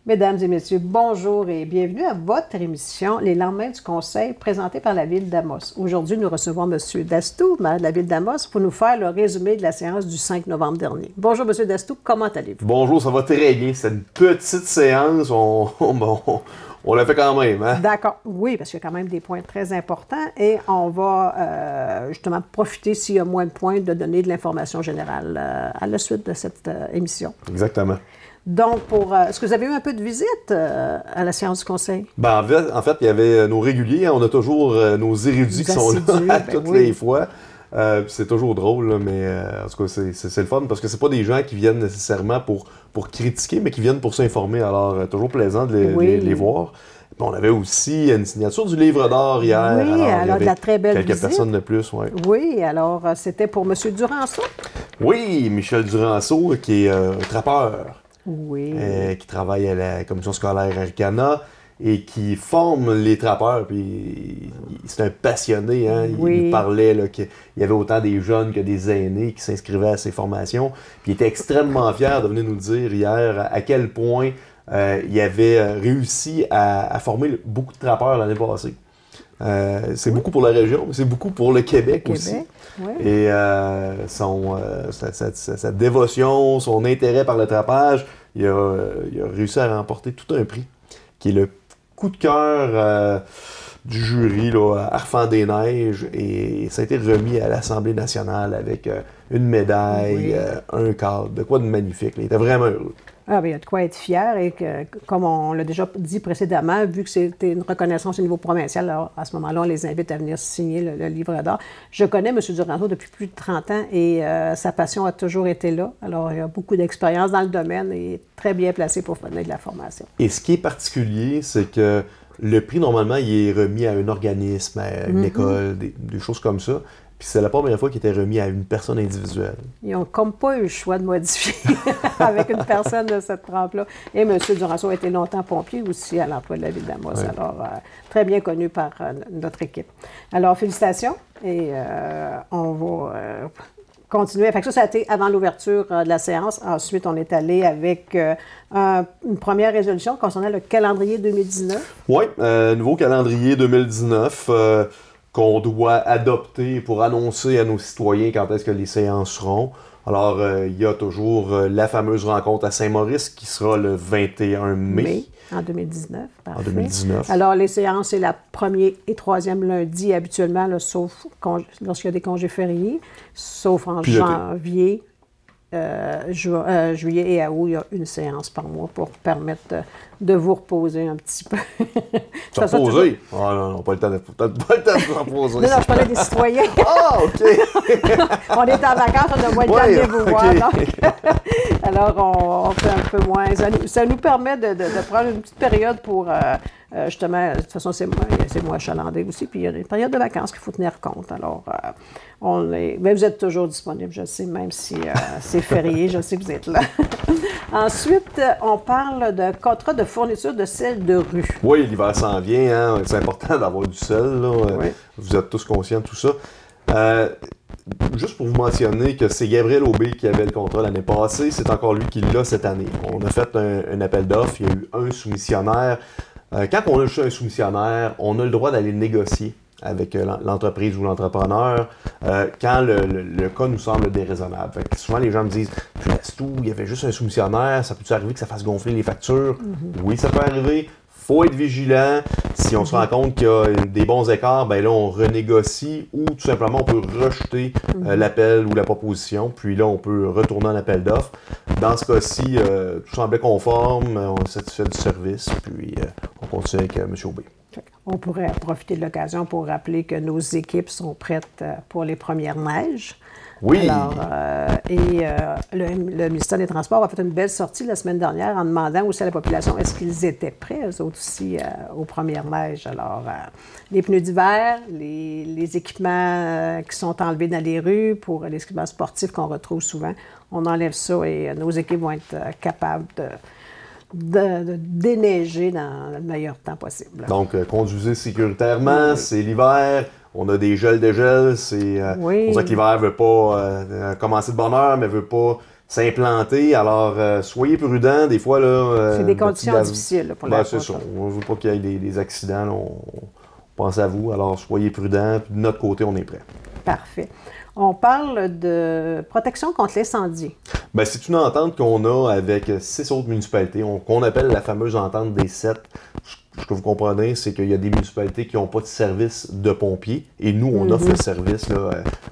Mesdames et messieurs, bonjour et bienvenue à votre émission Les lendemains du Conseil, présentée par la Ville d'Amos. Aujourd'hui, nous recevons M. Dastou, maire de la Ville d'Amos, pour nous faire le résumé de la séance du 5 novembre dernier. Bonjour, M. Dastou, comment allez-vous? Bonjour, ça va très bien. C'est une petite séance, on l'a fait quand même, hein? D'accord, oui, parce qu'il y a quand même des points très importants et on va justement profiter, s'il y a moins de points, de donner de l'information générale à la suite de cette émission. Exactement. Donc, est-ce que vous avez eu un peu de visite à la séance du Conseil? Ben, en fait, il y avait nos réguliers, hein, on a toujours nos érudits qui sont là toutes les fois. C'est toujours drôle, là, mais en tout cas, c'est le fun parce que c'est pas des gens qui viennent nécessairement pour critiquer, mais qui viennent pour s'informer. Alors, toujours plaisant de les voir. Puis on avait aussi une signature du livre d'or hier. Oui, alors de la très belle quelques visite. Personnes de plus, oui. Oui, alors c'était pour M. Duranceau. Oui, Michel Duranceau, qui est trappeur. Oui. Qui travaille à la commission scolaire Arcana et qui forme les trappeurs. Puis c'est un passionné. Hein? Oui. Il parlait qu'il y avait autant des jeunes que des aînés qui s'inscrivaient à ces formations. Puis il était extrêmement fier de venir nous dire hier à quel point il avait réussi à former beaucoup de trappeurs l'année passée. C'est beaucoup pour la région, mais c'est beaucoup pour le Québec aussi. Oui. Et sa dévotion, son intérêt par le trappage, il a réussi à remporter tout un prix, qui est le coup de cœur du jury, là, Arfand des Neiges, et ça a été remis à l'Assemblée nationale avec une médaille, un cadre, de quoi de magnifique. Là. Il était vraiment heureux. Ah, bien, il y a de quoi être fier et que, comme on l'a déjà dit précédemment, vu que c'était une reconnaissance au niveau provincial, alors, à ce moment-là, on les invite à venir signer le livre d'or. Je connais M. Duranceau depuis plus de 30 ans et sa passion a toujours été là. Alors, il a beaucoup d'expérience dans le domaine et est très bien placé pour donner de la formation. Et ce qui est particulier, c'est que le prix, normalement, il est remis à un organisme, à une école, des choses comme ça. Puis c'est la première fois qu'il était remis à une personne individuelle. Ils n'ont comme pas eu le choix de modifier avec une personne de cette trempe-là. Et M. Duranceau a été longtemps pompier aussi à l'emploi de la Ville d'Amos. Oui. Alors, très bien connu par notre équipe. Alors, félicitations. Et on va continuer. Fait que ça a été avant l'ouverture de la séance. Ensuite, on est allé avec une première résolution concernant le calendrier 2019. Oui, nouveau calendrier 2019. Qu'on doit adopter pour annoncer à nos citoyens quand est-ce que les séances seront. Alors, il y a toujours la fameuse rencontre à Saint-Maurice qui sera le 21 mai. En 2019, parfait. En 2019. Alors, les séances, c'est la première et troisième lundi habituellement, là, sauf lorsqu'il y a des congés fériés, sauf en janvier, juillet et août, il y a une séance par mois pour permettre de vous reposer un petit peu. Se reposer? Ah non, pas le temps de se reposer. Non, je parlais des citoyens. Ah, OK! On est en vacances, on a moins de temps de venir vous voir. Donc. Alors, on fait un peu moins. Ça nous permet de prendre une petite période pour, justement, de toute façon, c'est moins achalandé aussi, puis il y a une période de vacances qu'il faut tenir compte. Alors, mais vous êtes toujours disponible, je sais, même si c'est férié, je sais que vous êtes là. Ensuite, on parle de contrat de fourniture de sel de rue. Oui, l'hiver s'en vient, hein? C'est important d'avoir du sel. Là. Oui. Vous êtes tous conscients de tout ça. Juste pour vous mentionner que c'est Gabriel Aubé qui avait le contrat l'année passée, c'est encore lui qui l'a cette année. On a fait un appel d'offres, il y a eu un soumissionnaire. Quand on a juste un soumissionnaire, on a le droit d'aller négocier avec l'entreprise ou l'entrepreneur quand le cas nous semble déraisonnable. Fait que souvent, les gens me disent « il y avait juste un soumissionnaire, ça peut-tu arriver que ça fasse gonfler les factures? Oui, ça peut arriver. Faut être vigilant. Si on se rend compte qu'il y a des bons écarts, ben là, on renégocie ou tout simplement, on peut rejeter l'appel ou la proposition. Puis là, on peut retourner en appel d'offres. Dans ce cas-ci, tout semblait conforme. On est satisfait du service. Puis on continue avec M. Aubé. On pourrait profiter de l'occasion pour rappeler que nos équipes sont prêtes pour les premières neiges. Oui. Alors, le ministère des Transports a fait une belle sortie la semaine dernière en demandant aussi à la population est-ce qu'ils étaient prêts, eux autres aussi, aux premières neiges. Alors, les pneus d'hiver, les équipements qui sont enlevés dans les rues pour les équipements sportifs qu'on retrouve souvent, on enlève ça et nos équipes vont être capables de déneiger dans le meilleur temps possible. Donc, conduisez sécuritairement, c'est l'hiver. On a des gels, c'est on dirait que l'hiver ne veut pas commencer de bonne heure, mais ne veut pas s'implanter. Alors, soyez prudents. Des fois, là... c'est des conditions difficiles là, pour la c'est ça. On ne veut pas qu'il y ait des accidents. Là, on pense à vous. Alors, soyez prudents. Puis de notre côté, on est prêt. Parfait. On parle de protection contre l'incendie. Bien, c'est une entente qu'on a avec 6 autres municipalités, qu'on appelle la fameuse entente des 7. Ce que vous comprenez, c'est qu'il y a des municipalités qui n'ont pas de service de pompiers, et nous, on offre le service là,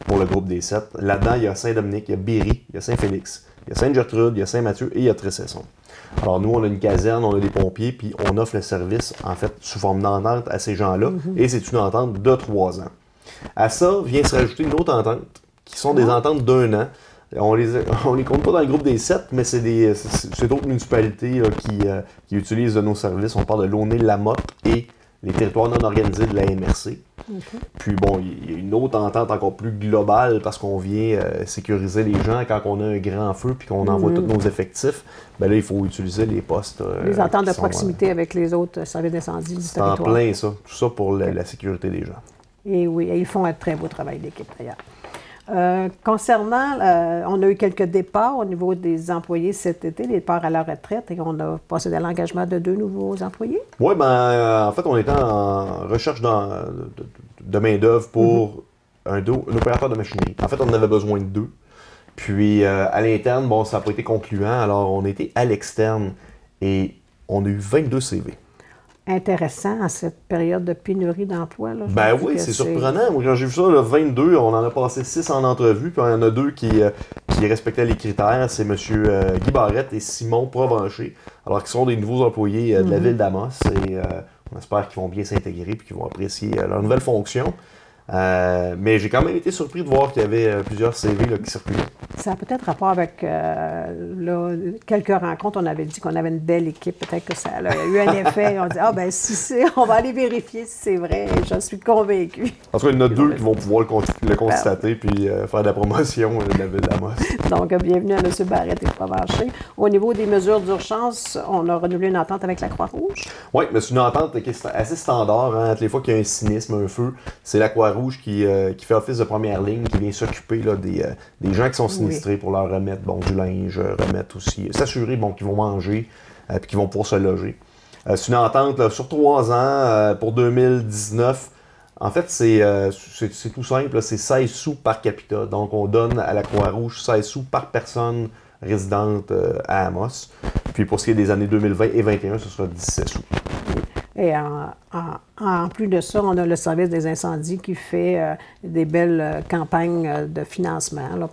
pour le groupe des 7. Là-dedans, il y a Saint-Dominique, il y a Berry, il y a Saint-Félix, il y a Sainte-Gertrude, il y a Saint-Mathieu et il y a Tressesson. Alors, nous, on a une caserne, on a des pompiers, puis on offre le service, en fait, sous forme d'entente à ces gens-là, et c'est une entente de 3 ans. À ça vient se rajouter une autre entente, qui sont des ententes d'1 an. On les compte pas dans le groupe des 7, mais c'est d'autres municipalités là, qui utilisent de nos services. On parle de Launay, Lamotte et les territoires non organisés de la MRC. Puis bon, il y a une autre entente encore plus globale parce qu'on vient sécuriser les gens quand on a un grand feu puis qu'on envoie tous nos effectifs. Bien là, il faut utiliser les postes. Les ententes de proximité avec les autres services d'incendie du territoire. C'est en plein ça. Tout ça pour la sécurité des gens. Et oui, ils font un très beau travail d'équipe d'ailleurs. Concernant, on a eu quelques départs au niveau des employés cet été, des départs à la retraite, et on a procédé à l'engagement de 2 nouveaux employés. Oui, en fait, on était en recherche de main-d'œuvre pour un opérateur de machinerie. En fait, on en avait besoin de 2. Puis, à l'interne, bon, ça n'a pas été concluant, alors on était à l'externe et on a eu 22 CV. Intéressant à cette période de pénurie d'emploi. Là, ben oui, c'est surprenant. Moi, quand j'ai vu ça, là, 22, on en a passé 6 en entrevue, puis il y en a 2 qui respectaient les critères. C'est M. Guy Barrette et Simon Provencher, alors qu'ils sont des nouveaux employés de la ville d'Amos. Et on espère qu'ils vont bien s'intégrer et qu'ils vont apprécier leur nouvelle fonction. Mais j'ai quand même été surpris de voir qu'il y avait plusieurs CV là, qui circulaient. Ça a peut-être rapport avec quelques rencontres. On avait dit qu'on avait une belle équipe. Peut-être que ça a eu un effet. On dit, ben si c'est, on va aller vérifier si c'est vrai. J'en suis convaincue. En tout cas, il y en a 2 qui vont pouvoir le constater puis faire de la promotion de la ville d'Amos. Donc, bienvenue à M. Barrette et Provencher. Au niveau des mesures d'urgence, on a renouvelé une entente avec la Croix-Rouge. Oui, mais c'est une entente qui est assez standard. Hein. Toutes les fois qu'il y a un sinistre, un feu, c'est la Croix-Rouge qui fait office de première ligne, qui vient s'occuper là, des gens qui sont sinistrés pour leur remettre du linge, remettre aussi, s'assurer qu'ils vont manger et qu'ils vont pouvoir se loger. C'est une entente là, sur 3 ans pour 2019. En fait, c'est tout simple, là, c'est 16 sous par capita. Donc, on donne à la Croix-Rouge 16 sous par personne résidente à Amos. Puis pour ce qui est des années 2020 et 2021, ce sera 17 sous. Et en plus de ça, on a le service des incendies qui fait des belles campagnes de financement là,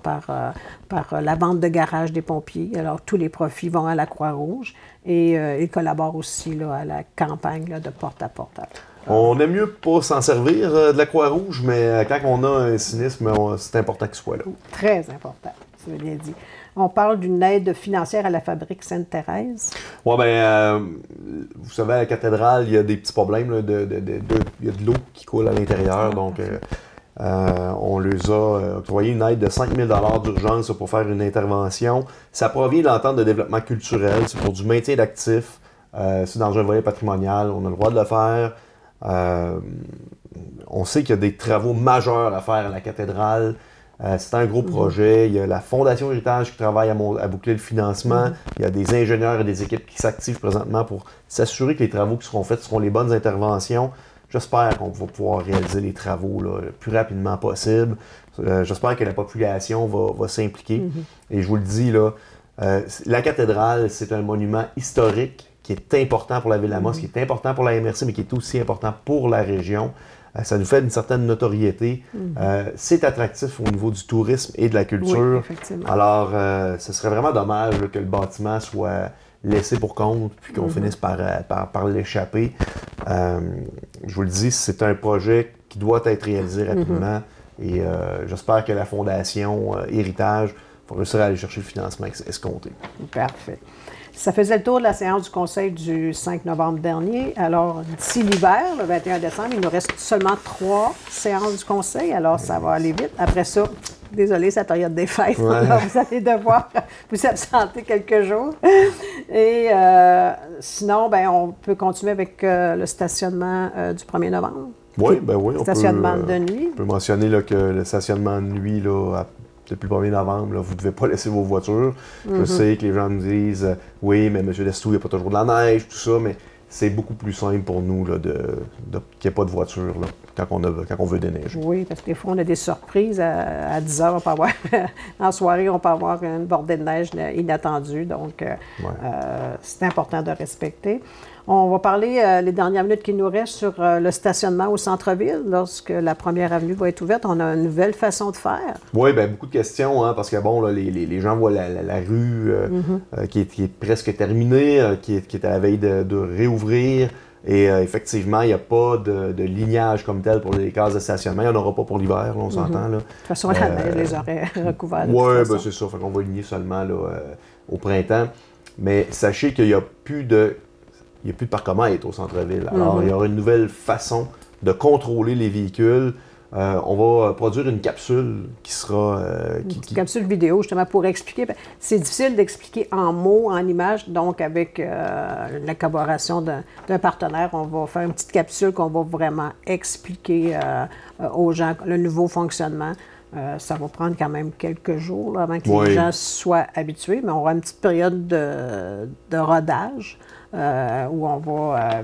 par la vente de garage des pompiers. Alors, tous les profits vont à la Croix-Rouge et ils collaborent aussi là, à la campagne là, de porte-à-porte. On aime mieux pas s'en servir de la Croix-Rouge, mais quand on a un sinistre, c'est important qu'il soit là. Très important, c'est bien dit. On parle d'une aide financière à la fabrique Sainte-Thérèse. Oui, vous savez, à la cathédrale, il y a des petits problèmes. Là, il y a de l'eau qui coule à l'intérieur. Donc, on leur a octroyé une aide de 5 000 $ d'urgence pour faire une intervention. Ça provient de l'entente de développement culturel. C'est pour du maintien d'actifs. C'est dans un volet patrimonial. On a le droit de le faire. On sait qu'il y a des travaux majeurs à faire à la cathédrale. C'est un gros projet. Il y a la Fondation Héritage qui travaille à boucler le financement. Il y a des ingénieurs et des équipes qui s'activent présentement pour s'assurer que les travaux qui seront faits seront les bonnes interventions. J'espère qu'on va pouvoir réaliser les travaux là, le plus rapidement possible. J'espère que la population va s'impliquer. Et je vous le dis, là, la cathédrale, c'est un monument historique qui est important pour la ville d'Amos, qui est important pour la MRC, mais qui est aussi important pour la région. Ça nous fait une certaine notoriété. C'est attractif au niveau du tourisme et de la culture. Oui, effectivement. Alors, ce serait vraiment dommage là, que le bâtiment soit laissé pour compte puis qu'on finisse par l'échapper. Je vous le dis, c'est un projet qui doit être réalisé rapidement et j'espère que la Fondation Héritage va réussir à aller chercher le financement escompté. Parfait. Ça faisait le tour de la séance du Conseil du 5 novembre dernier. Alors, d'ici l'hiver, le 21 décembre, il nous reste seulement 3 séances du Conseil. Alors, ça va aller vite. Après ça, désolé, c'est la période des fêtes. Ouais. Alors, vous allez devoir vous absenter quelques jours. Et sinon, on peut continuer avec le stationnement du 1er novembre. Oui, oui. Stationnement de nuit. On peut mentionner là, que le stationnement de nuit, là, depuis le 1er novembre, là, vous ne devez pas laisser vos voitures. Je sais que les gens me disent oui, mais M. Lestou, il n'y a pas toujours de la neige, tout ça, mais c'est beaucoup plus simple pour nous là, qu'il n'y ait pas de voiture là, quand on veut déneiger. Oui, parce que des fois, on a des surprises. À 10 heures, on peut avoir, en soirée, on peut avoir une bordée de neige inattendue. Donc, c'est important de respecter. On va parler les dernières minutes qui nous restent sur le stationnement au centre-ville. Lorsque la première avenue va être ouverte, on a une nouvelle façon de faire. Oui, bien, beaucoup de questions, hein, parce que bon, là, les gens voient la rue qui est presque terminée, qui est à la veille de réouvrir. Et effectivement, il n'y a pas de lignage comme tel pour les cases de stationnement. Il n'y en aura pas pour l'hiver, là, on s'entend. Là. De toute façon, la neige les aurait recouverts. Oui, ben, c'est ça. Fait qu'on va ligner seulement là, au printemps. Mais sachez qu'il n'y a plus de parcomètres au centre-ville. Alors, il y aura une nouvelle façon de contrôler les véhicules. On va produire une capsule qui sera... Une capsule vidéo, justement, pour expliquer. C'est difficile d'expliquer en mots, en images. Donc, avec la collaboration d'un partenaire, on va faire une petite capsule qu'on va vraiment expliquer aux gens le nouveau fonctionnement. Ça va prendre quand même quelques jours là, avant que les gens soient habitués, mais on aura une petite période de rodage où on va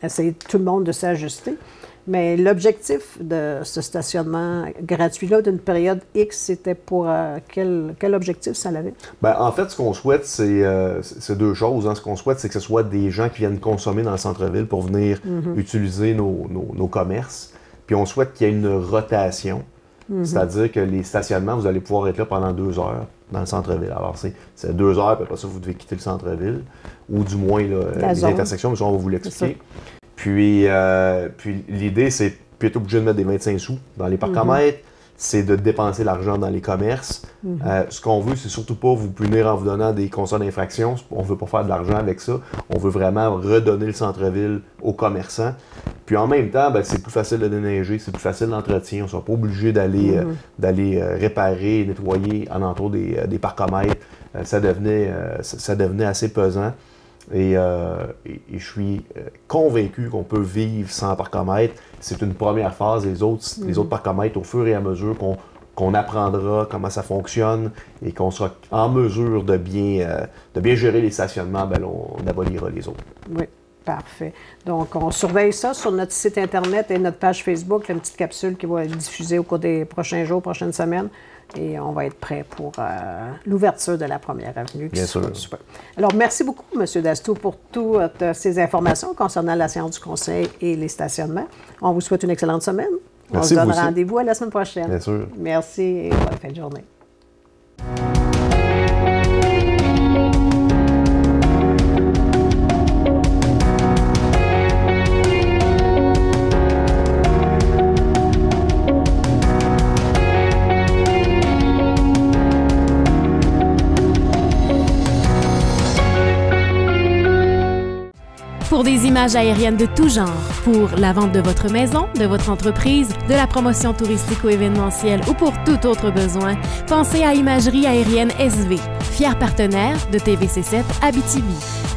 essayer tout le monde de s'ajuster. Mais l'objectif de ce stationnement gratuit-là d'une période X, c'était pour quel objectif ça l'avait? Bien, en fait, ce qu'on souhaite, c'est deux choses. Hein. Ce qu'on souhaite, c'est que ce soit des gens qui viennent consommer dans le centre-ville pour venir utiliser nos commerces. Puis on souhaite qu'il y ait une rotation. C'est-à-dire que les stationnements, vous allez pouvoir être là pendant 2 heures dans le centre-ville. Alors, c'est 2 heures, puis après ça, vous devez quitter le centre-ville, ou du moins là, les intersections, mais ça, on va vous l'expliquer. Puis l'idée, c'est plutôt obligé de mettre des 25 sous dans les parcomètres, c'est de dépenser l'argent dans les commerces. Ce qu'on veut, c'est surtout pas vous punir en vous donnant des constats d'infraction. On ne veut pas faire de l'argent avec ça. On veut vraiment redonner le centre-ville aux commerçants. Puis en même temps, ben, c'est plus facile de déneiger, c'est plus facile d'entretien. On ne sera pas obligé d'aller réparer, nettoyer alentour des parcomètres. Ça devenait assez pesant. Et je suis convaincu qu'on peut vivre sans parcomètre. C'est une première phase. Les autres parcomètres, au fur et à mesure qu'on apprendra comment ça fonctionne et qu'on sera en mesure de bien gérer les stationnements, ben, on abolira les autres. Oui, parfait. Donc, on surveille ça sur notre site Internet et notre page Facebook, une petite capsule qui va être diffusée au cours des prochains jours, prochaines semaines. Et on va être prêt pour l'ouverture de la première avenue. Bien sûr. Super. Alors, merci beaucoup, M. Dastou, pour toutes ces informations concernant la séance du conseil et les stationnements. On vous souhaite une excellente semaine. Merci, on se donne rendez-vous à la semaine prochaine. Bien sûr. Merci et bonne fin de journée. Pour des images aériennes de tout genre, pour la vente de votre maison, de votre entreprise, de la promotion touristique ou événementielle ou pour tout autre besoin, pensez à Imagerie aérienne SV, fier partenaire de TVC7 Abitibi.